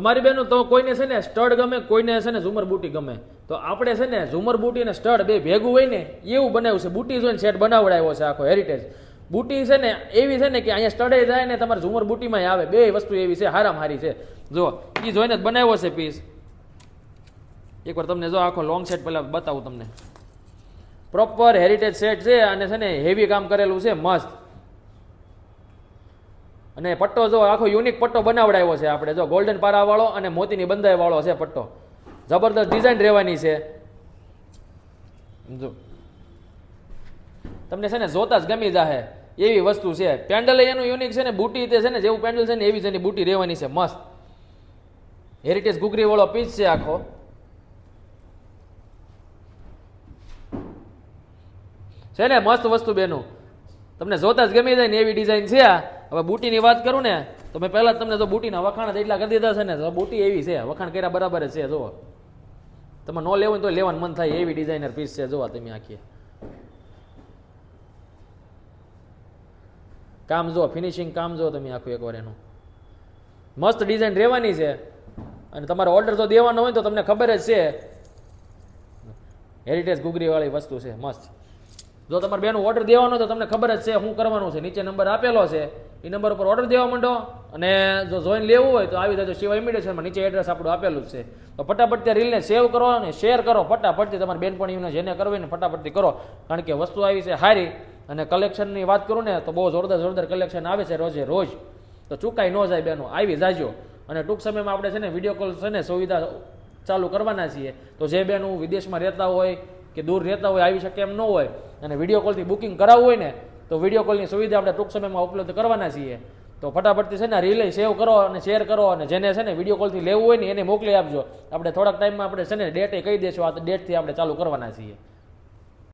મારી બહેનો તો કોઈને છે ને સ્ટડ ગમે, કોઈને છે ને ઝુમર બુટી ગમે, તો આપણે છે ને ઝુમર બુટી અને સ્ટડ બે ભેગું હોય ને એવું બનાવ્યું છે. બુટી જોઈને સેટ બનાવડાવ્યો છે આખો હેરિટેજ. બુટી છે ને એવી છે ને કે અહીંયા સ્ટડે જાય ને તમારે ઝુમર બુટીમાં આવે, બે વસ્તુ એવી છે, હારામાં હારી છે. જો એ જોઈને જ બનાવ્યો છે પીસ. એકવાર તમને જો આખો લોંગ સેટ પહેલાં બતાવું તમને. પ્રોપર હેરિટેજ સેટ છે અને છે ને હેવી કામ કરેલું છે મસ્ત. અને પટ્ટો જો આખો યુનિક પટ્ટો બનાવડાવ્યો છે આપણે, જો ગોલ્ડન પારાવાળો અને મોતીની બંધાઈ વાળો છે પટ્ટો. જબરદસ્ત ડિઝાઇન રહેવાની છે. જો તમને છે ને જોતા જ ગમી જાહે એવી વસ્તુ છે. પેન્ડલ એનું યુનિક છે ને, બુટી તે છે ને જેવું પેન્ડલ છે ને એવી જ એની બુટી રહેવાની છે મસ્ત. હેરિટેજ ઘૂઘરી વાળો પીસ છે આખો. છે ને મસ્ત વસ્તુ બેનું, તમને જોતા જ ગમી જાય ને એવી ડિઝાઇન છે આ. હવે બુટીની વાત કરું ને તો મેં પહેલાં તમને જો બુટીના વખાણ એટલા કરી દીધા છે ને, તો બુટી એવી છે, વખાણ કર્યા બરાબર જ છે. જુઓ તમે ન લેવું તો લેવાનું મન થાય એવી ડિઝાઇનર પીસ છે. જોવા તમે આખી કામ જો, ફિનિશિંગ કામ જો તમે આખું એકવાર એનું મસ્ત ડિઝાઇન રહેવાની છે. અને તમારો ઓર્ડર જો દેવાનો હોય તો તમને ખબર જ છે હેરિટેજ ઘૂઘરીવાળી વસ્તુ છે મસ્ત. જો તમારે બેનું ઓર્ડર દેવાનો તો તમને ખબર જ છે શું કરવાનું છે. નીચે નંબર આપેલો છે, એ નંબર ઉપર ઓર્ડર દેવા માંડો. અને જો જોઈને લેવું હોય તો આવી જજો શિવા ઇમિટેશનમાં, નીચે એડ્રેસ આપણું આપેલું જ છે. તો ફટાફટ ત્યાં રીલને સેવ કરો અને શેર કરો ફટાફટથી. તમારી બેનપણીઓને જેને કરવી ને ફટાફટથી કરો, કારણ કે વસ્તુ આવી છે સારી. અને કલેક્શનની વાત કરું ને તો બહુ જોરદાર કલેક્શન આવે છે રોજે રોજ. તો ચૂકાઈ ન જાય બેનો, આવી જાજો. અને ટૂંક સમયમાં આપણે છે ને વિડીયો કોલ છે ને સુવિધા ચાલુ કરવાના છીએ. તો જે બેનું વિદેશમાં રહેતા હોય કે દૂર રહેતા હોય, આવી શકે એમ ન હોય, અને વિડીયો કોલથી બુકિંગ કરાવવું હોય ને તો વિડીયો કોલની સુવિધા આપણે ટૂંક સમયમાં ઉપલબ્ધ કરવાના છીએ. તો ફટાફટથી છે ને રીલે સેવ કરો અને શેર કરો. અને જેને છે ને વિડીયો કોલથી લેવું હોય ને એને મોકલી આપજો. આપણે થોડાક ટાઈમમાં આપણે છે ને ડેટે કહી દઈશું, આ ડેટથી આપણે ચાલુ કરવાના છીએ.